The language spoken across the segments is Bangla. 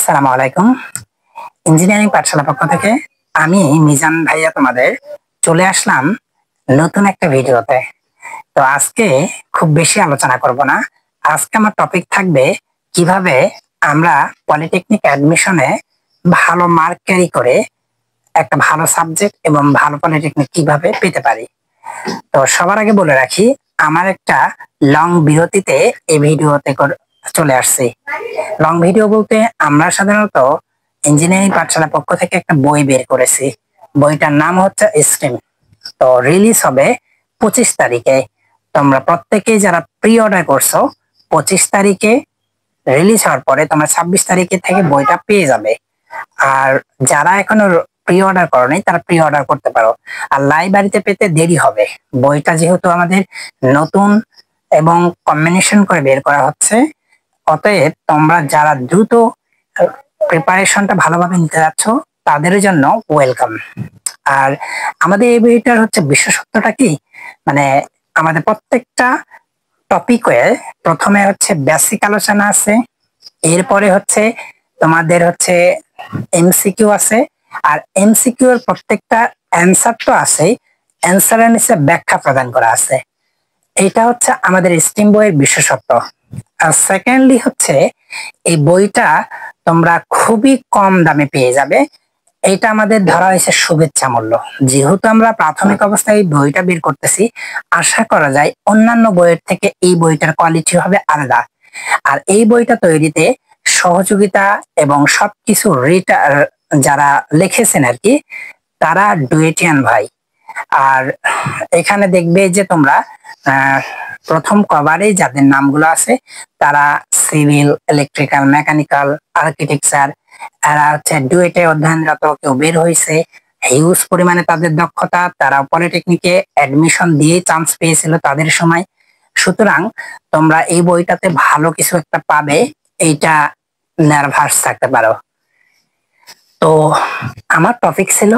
আসসালামু আলাইকুম। ইঞ্জিনিয়ারিং পাঠশালা পক্ষ থেকে আমি মিজান ভাইয়া তোমাদের চলে আসলাম নতুন একটা ভিডিওতে। তো আজকে খুব বেশি আলোচনা করব না। আজকে আমার টপিক থাকবে কিভাবে আমরা পলিটেকনিক অ্যাডমিশনে ভালো মার্ক ক্যারি করে একটা ভালো সাবজেক্ট এবং ভালো পলিটেকনিক কিভাবে পেতে পারি। তো সবার আগে বলে রাখি, আমার একটা লং বিরতিতে এই ভিডিওতে চলে আসছি। লং ভিডিও বলতে আমরা সাধারণত ইঞ্জিনিয়ারিং পাঠশালা পক্ষ থেকে একটা বই বের করেছি। বইটার নাম হচ্ছে স্টেম। তো রিলিজ হবে 25 তারিখে। তোমরা প্রত্যেকেই যারা প্রি অর্ডার করছো 25 তারিখে রিলিজ হওয়ার পরে তোমরা 26 তারিখে থেকে বইটা পেয়ে যাবে। আর যারা এখনো প্রি অর্ডার করোনি তারা প্রি অর্ডার করতে পারো। আর লাইব্রেরিতে পেতে দেরি হবে, বইটা যেহেতু আমাদের নতুন এবং কম্বিনেশন করে বের করা হচ্ছে। অতএব তোমরা যারা দ্রুত প্রিপারেশনটা ভালোভাবে নিতে যাচ্ছ তাদের জন্য ওয়েলকাম। আর আমাদের এই বইটার হচ্ছে বিশেষত্বটা কি, মানে আমাদের প্রত্যেকটা টপিকে প্রথমে হচ্ছে বেসিক আলোচনা আছে, এরপরে হচ্ছে তোমাদের হচ্ছে এমসিকিউ আছে। আর এমসিকিউ এর প্রত্যেকটা অ্যান্সার তো আছে, অ্যান্সারের নিচে ব্যাখ্যা প্রদান করা আছে। এটা হচ্ছে আমাদের স্টিম বইয়ের বিশেষত্ব। আর সেকেন্ডলি হচ্ছে এই বইটা তোমরা খুবই কম দামে পেয়ে যাবে। এটা আমাদের ধরা হয়েছে শুভেচ্ছা মূল্য। যেহেতু আমরা প্রাথমিক অবস্থায় এই বইটা বের করতেছি, আশা করা যায় অন্যান্য বইয়ের থেকে এই বইটার কোয়ালিটি হবে আলাদা। আর এই বইটা তৈরিতে সহযোগিতা এবং সবকিছু যারা লিখেছেন আর কি, তারা ডুয়েটিয়ান ভাই। আর এখানে দেখবে যে তোমরা প্রথম কভারে যাদের নামগুলো আছে তারা সিভিল, ইলেকট্রিক্যাল, মেকানিক্যাল, আর্কিটেকচার, এরা হচ্ছে ডুয়েটে অধ্যয়নরত, কেউ বের হয়েছে, হিউজ পরিমাণে তাদের দক্ষতা, তারা পলিটেকনিকে অ্যাডমিশন দিয়ে চান্স পেয়েছিল তাদের সময়। সুতরাং তোমরা এই বইটাতে ভালো কিছু একটা পাবে, এইটা নার্ভাস থাকতে পারো। তো আমার টপিক ছিল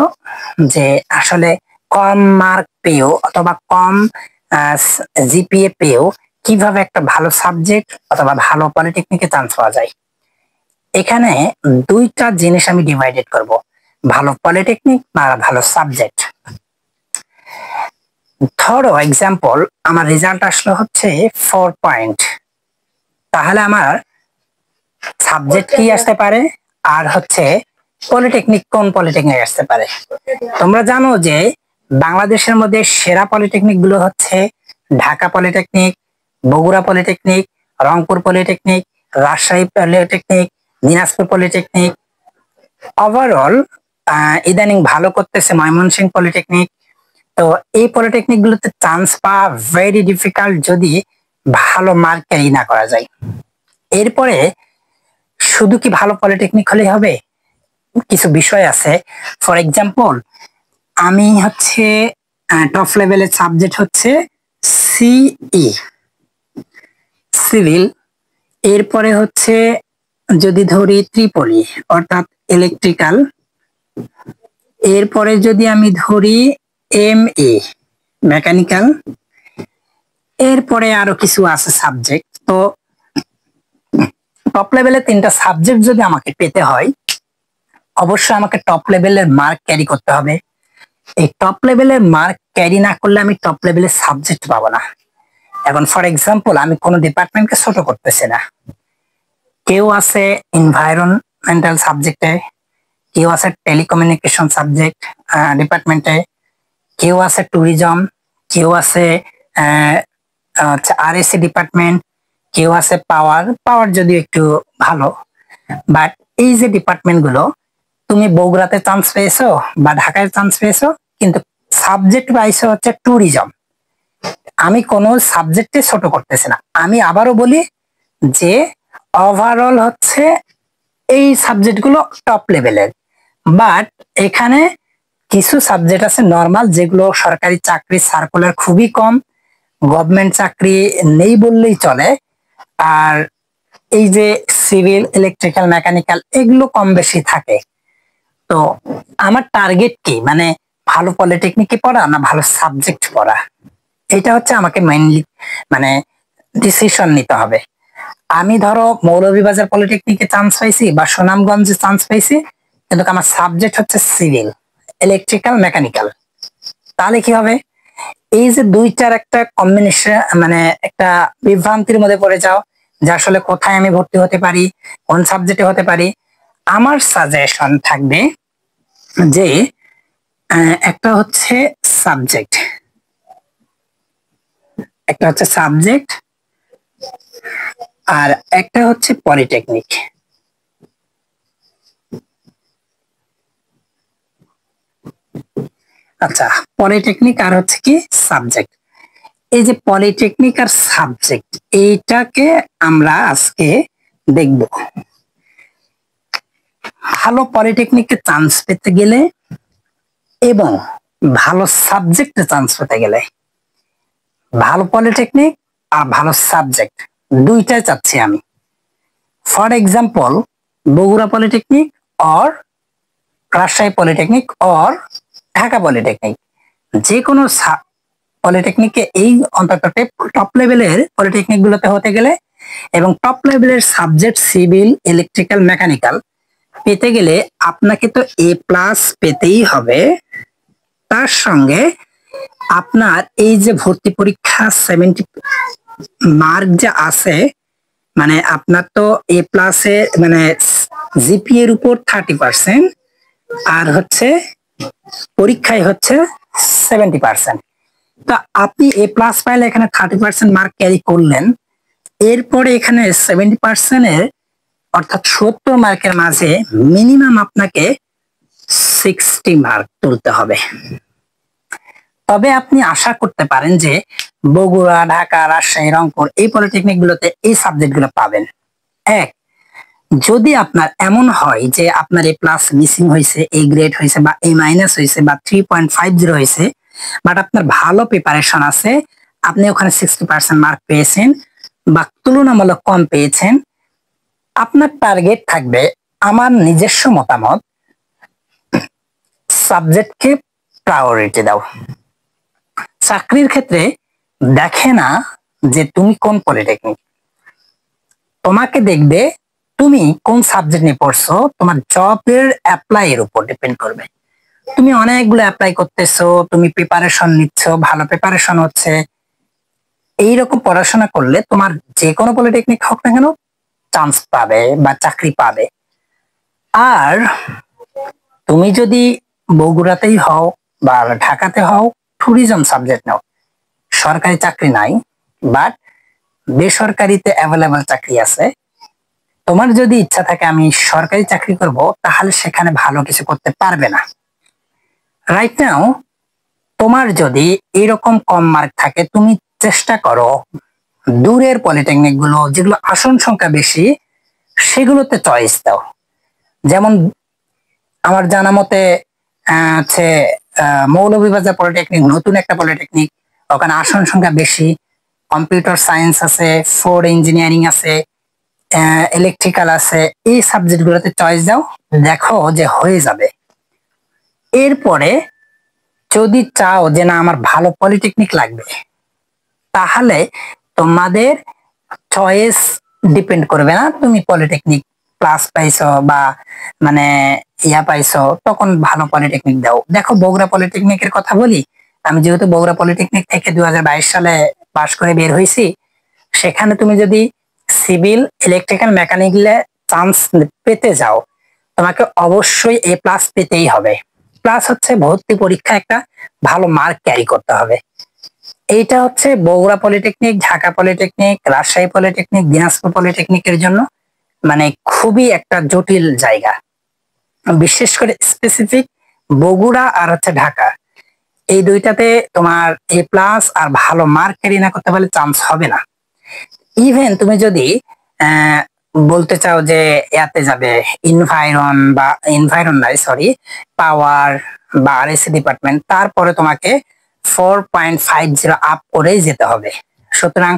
যে আসলে কম মার্ক পেয়েও অথবা কম জিপিএ পেয়েও কিভাবে একটা ভালো সাবজেক্ট অথবা ভালো পলিটেকনিকে চান্স পাওয়া যায়। এখানে দুইটা জিনিস আমি ডিভাইডেড করব, ভালো পলিটেকনিক আর ভালো সাবজেক্ট। ধরো এক্সাম্পল, আমার রেজাল্ট আসলো হচ্ছে 4 পয়েন্ট, তাহলে আমার সাবজেক্ট কি আসতে পারে আর হচ্ছে পলিটেকনিক কোন পলিটেকনিক আসতে পারে। তোমরা জানো যে বাংলাদেশের মধ্যে সেরা পলিটেকনিক গুলো হচ্ছে Dhaka polytechnic, Bogura polytechnic, Rangpur polytechnic, Rajshahi polytechnic, Dinajpur polytechnic. Overall ইদানিং ভালো করতেছে ময়মনসিংহ পলিটেকনিক। তো এই পলিটেকনিক গুলোতে চান্স পাওয়া ভেরি ডিফিকাল্ট যদি ভালো মার্ক ক্যারি না করা যায়। এরপরে শুধু কি ভালো পলিটেকনিক হলেই হবে? কিছু বিষয় আছে। ফর এক্সাম্পল, আমি হচ্ছে টপ লেভেলের সাবজেক্ট হচ্ছে সিই, সিভিল। এরপরে হচ্ছে যদি ধরি ত্রিপলি অর্থাৎ ইলেকট্রিক্যাল। এরপরে যদি আমি ধরি এমএ মেকানিক্যাল। এরপরে আরো কিছু আছে সাবজেক্ট। তো টপ লেভেলে 3টা সাবজেক্ট যদি আমাকে পেতে হয়, অবশ্যই আমাকে টপ লেভেলের মার্ক ক্যারি করতে হবে। এই টপ লেভেলের মার্ক ক্যারি না করলে আমি টপ লেভেলের সাবজেক্ট পাবো না। এখন ফর এক্সাম্পল, আমি কোনো ডিপার্টমেন্টকে ছোট করতেছি না। কেউ আছে এনভায়রনমেন্টাল সাবজেক্টে, কেউ আছে টেলিকমিউনিকেশন সাবজেক্ট ডিপার্টমেন্টে, কেউ আছে ট্যুরিজম, কেউ আছে আরএসসি ডিপার্টমেন্ট, কেউ আছে পাওয়ার। পাওয়ার যদিও একটু ভালো, বাট এই যে ডিপার্টমেন্ট গুলো, তুমি বগুড়াতে চান্স পেয়েছো বা ঢাকায় চান্স পেয়েছো, কিন্তু সাবজেক্ট পাইছো হচ্ছে ট্যুরিজম। আমি কোনো সাবজেক্টে ছোট করতেছি না। আমি আবারও বলি যে ওভারঅল হচ্ছে এই সাবজেক্টগুলো টপ লেভেলের, বাট এখানে কিছু সাবজেক্ট আছে নর্মাল, যেগুলো সরকারি চাকরি সার্কুলার খুবই কম, গভর্নমেন্ট চাকরি নেই বললেই চলে। আর এই যে সিভিল, ইলেকট্রিক্যাল, মেকানিক্যাল এগুলো কম বেশি থাকে। তো আমার টার্গেট কি, মানে ভালো পলিটেকনিকে পড়া না ভালো সাবজেক্ট পড়া, এটা হচ্ছে আমাকে মেইনলি মানে ডিসিশন নিতে হবে। আমি ধরো মৌলভীবাজার পলিটেকনিকে চান্স পাইছি বা সুনামগঞ্জে চান্স পাইছি, কিন্তু আমার সাবজেক্ট হচ্ছে সিভিল, ইলেকট্রিক্যাল, মেকানিক্যাল। তাহলে কি হবে, এই যে দুইটার একটা কম্বিনেশন, মানে একটা বিভ্রান্তির মধ্যে পড়ে যাও যে আসলে কোথায় আমি ভর্তি হতে পারি, কোন সাবজেক্টে হতে পারি। আমার সাজেশন থাকবে যে একটা হচ্ছে সাবজেক্ট, আর একটা হচ্ছে পলিটেকনিক। আচ্ছা, পলিটেকনিক আর হচ্ছে কি সাবজেক্ট। এই যে পলিটেকনিক আর সাবজেক্ট, এইটাকে আমরা আজকে দেখব। ভালো পলিটেকনিকে চান্স পেতে গেলে এবং ভালো সাবজেক্টে চান্স পেতে গেলে, ভালো পলিটেকনিক আর ভালো সাবজেক্ট দুইটাই চাচ্ছি আমি। For example, Bogura polytechnic or Rajshahi polytechnic or Dhaka polytechnic, যে কোনো পলিটেকনিকে এই অন্তত টপ লেভেলের পলিটেকনিক গুলোতে হতে গেলে এবং টপ লেভেলের সাবজেক্ট সিভিল, ইলেকট্রিক্যাল, মেকানিক্যাল পেতে গেলে আপনাকে তো এ প্লাস পেতেই হবে। তার সঙ্গে আপনার এই যে ভর্তি পরীক্ষা 70 মার্ক যে আছে, মানে আপনার তো এ প্লাসে মানে জিপিএ এর উপর 30%, আর হচ্ছে পরীক্ষায় হচ্ছে 70%। তা আপনি এ প্লাস পাইলে এখানে 30% মার্ক ক্যারি করলেন, এরপরে এখানে 70%-এর অর্থাৎ 70 মার্কের মাঝে মিনিমাম আপনাকে 60 মার্ক তুলতে হবে। তবে আপনি আশা করতে পারেন যে বগুড়া, ঢাকা, রাজশাহী, রংপুর এই পলিটেকনিক গুলোতে এই সাবজেক্ট গুলো পাবেন। এক, যদি আপনার এমন হয় যে আপনার এ প্লাস মিসিং হয়েছে, এ গ্রেড হয়েছে বা এ মাইনাস হয়েছে বা 3.50 হয়েছে, বাট আপনার ভালো প্রিপারেশন আছে, আপনি ওখানে 60% মার্ক পেয়েছেন বা তুলনামূলক কম পেয়েছেন, আপনার টার্গেট থাকবে, আমার নিজস্ব মতামত, সাবজেক্টকে প্রায়োরিটি দাও। চাকরির ক্ষেত্রে দেখে না যে তুমি কোন পলিটেকনিক, তোমাকে দেখবে তুমি কোন সাবজেক্ট নিয়ে পড়ছো, তোমার জবের অ্যাপ্লাই এর উপর ডিপেন্ড করবে। তুমি অনেকগুলো অ্যাপ্লাই করতেছো, তুমি প্রিপারেশন নিচ্ছ, ভালো প্রিপারেশন হচ্ছে, এইরকম পড়াশোনা করলে তোমার যে কোনো পলিটেকনিক হোক না কেন চান্স পাবে বা চাকরি পাবে। আর তুমি যদি বগুড়াতেই হও বা ঢাকাতে হও, ট্যুরিজম সাবজেক্ট নাও, সরকারি চাকরি নাই বাট বেসরকারিতে অ্যাভেলেবল চাকরি আছে। তোমার যদি ইচ্ছা থাকে আমি সরকারি চাকরি করব, তাহলে সেখানে ভালো কিছু করতে পারবে না। রাইট নাও তোমার যদি এরকম কম মার্ক থাকে, তুমি চেষ্টা করো দূরের পলিটেকনিক গুলো যেগুলো আসন সংখ্যা বেশি সেগুলোতে চয়েস দাও। যেমন আমার জানা মতে হচ্ছে মৌলভীবাজার পলিটেকনিক নতুন একটা পলিটেকনিক, ওখানে আসন সংখ্যা বেশি, কম্পিউটার সায়েন্স আছে, ফুড ইঞ্জিনিয়ারিং আছে, ইলেকট্রিক্যাল আছে, এই সাবজেক্ট গুলোতে চয়েস দাও, দেখো যে হয়ে যাবে। এরপরে যদি চাও যে না আমার ভালো পলিটেকনিক লাগবে, তাহলে তোমাদের চয়েস ডিপেন্ড করবে না তুমি পলিটেকনিক ক্লাস পাইছো বা মানে ইয়া পাইছো, তখন ভালো পলিটেকনিক দাও। দেখো বগুড়া পলিটেকনিকের কথা বলি, আমি যেহেতু বগুড়া পলিটেকনিক থেকে 2022 সালে পাশ করে বের হয়েছি, সেখানে তুমি যদি সিভিল, ইলেকট্রিক্যাল, মেকানিক্যালে চান্স পেতে যাও, তোমাকে অবশ্যই এ প্লাস পেতেই হবে। প্লাস হচ্ছে ভর্তি পরীক্ষা একটা ভালো মার্ক ক্যারি করতে হবে। এইটা হচ্ছে Bogura polytechnic, Dhaka polytechnic, Rajshahi polytechnic, Dinajpur পলিটেকনিকের জন্য মানে খুবই একটা জটিল জায়গা। বিশেষ করে স্পেসিফিক বগুড়া আর হচ্ছে ঢাকা, এই দুইটাতে তোমার এ প্লাস আর ভালো মার্ক ক্যারি না করতে পারলে চান্স হবে না। ইভেন তুমি যদি বলতে চাও যে ইয়াতে যাবে ইনভাইরন নাই সরি পাওয়ার বা আরএসসি ডিপার্টমেন্ট, তারপরে তোমাকে 4.50 আপ করেই যেতে হবে। সুতরাং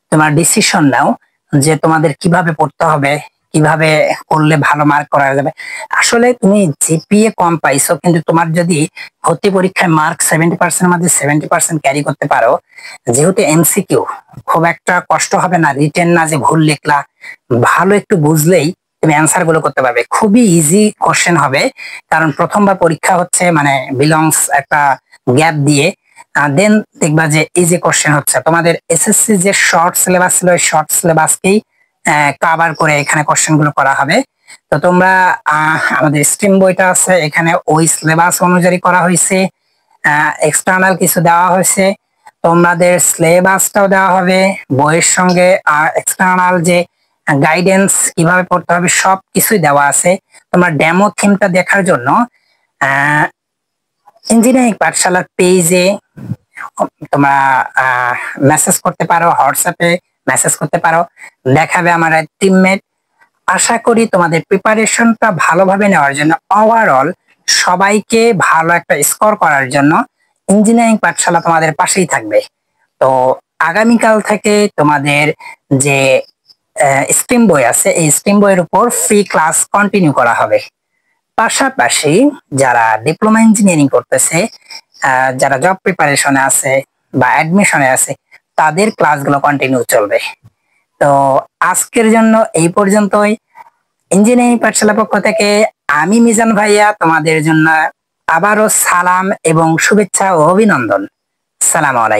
তোমার ডিসিশন নাও যে তোমাদের কিভাবে পড়তে হবে, কিভাবে করলে ভালো মার্ক করা যাবে। আসলে তুমি জিপিএ কম পাইছো, কিন্তু তোমার যদি ভর্তি পরীক্ষায় মার্ক 70% এর মধ্যে 70% ক্যারি করতে পারো, যেহেতু এমসিকিউ খুব একটা কষ্ট হবে না, রিটেন না যে ভুল লিখলা, ভালো একটু বুঝলেই তুমি অ্যান্সার গুলো করতে পারবে। খুবই ইজি কোশ্চেন হবে, কারণ প্রথমবার পরীক্ষা হচ্ছে, মানে বিলংস একটা গ্যাপ দিয়ে, দেন দেখবা যে ইজি কোশ্চেন হচ্ছে। তোমাদের এসএসসি যে শর্ট সিলেবাস ছিল, ওই শর্ট সিলেবাসকেই কভার করে এখানে কোশ্চেন গুলো করা হবে। তো তোমরা আমাদের স্ট্রিম বইটা আছে, এখানে ওই সিলেবাস অনুযায়ী করা হয়েছে, এক্সটার্নাল কিছু দেওয়া হয়েছে, তোমাদের সিলেবাসটাও দেওয়া হবে বইয়ের সঙ্গে, আর এক্সটার্নাল যে গাইডেন্স কিভাবে পড়তে হবে সব কিছুই দেওয়া আছে। তোমরা ডেমো থিমটা দেখার জন্য ইঞ্জিনিয়ারিং পাঠশালার পেজে তোমরা মেসেজ করতে পারো, হোয়াটসঅ্যাপে মেসেজ করতে পারো, দেখাবে আমার টিমমেট। আশা করি তোমাদের প্রিপারেশনটা ভালোভাবে নেওয়ার জন্য, ওভারঅল সবাইকে ভালো একটা স্কোর করার জন্য ইঞ্জিনিয়ারিং পাঠশালা তোমাদের পাশেই থাকবে। তো আগামীকাল থেকে তোমাদের যে স্ট্রিম বই আছে, এই স্ট্রিম বইয়ের উপর ফ্রি ক্লাস কন্টিনিউ করা হবে। পাশাপাশি যারা ডিপ্লোমা ইঞ্জিনিয়ারিং করতেছে, যারা জব প্রিপারেশনে আছে বা অ্যাডমিশনে আছে, তাদের ক্লাসগুলো কন্টিনিউ চলবে। তো আজকের জন্য এই পর্যন্তই। ইঞ্জিনিয়ারিং পাঠশালা পক্ষ থেকে আমি মিজান ভাইয়া তোমাদের জন্য আবারও সালাম এবং শুভেচ্ছা ও অভিনন্দন। সালাম আলাইকুম।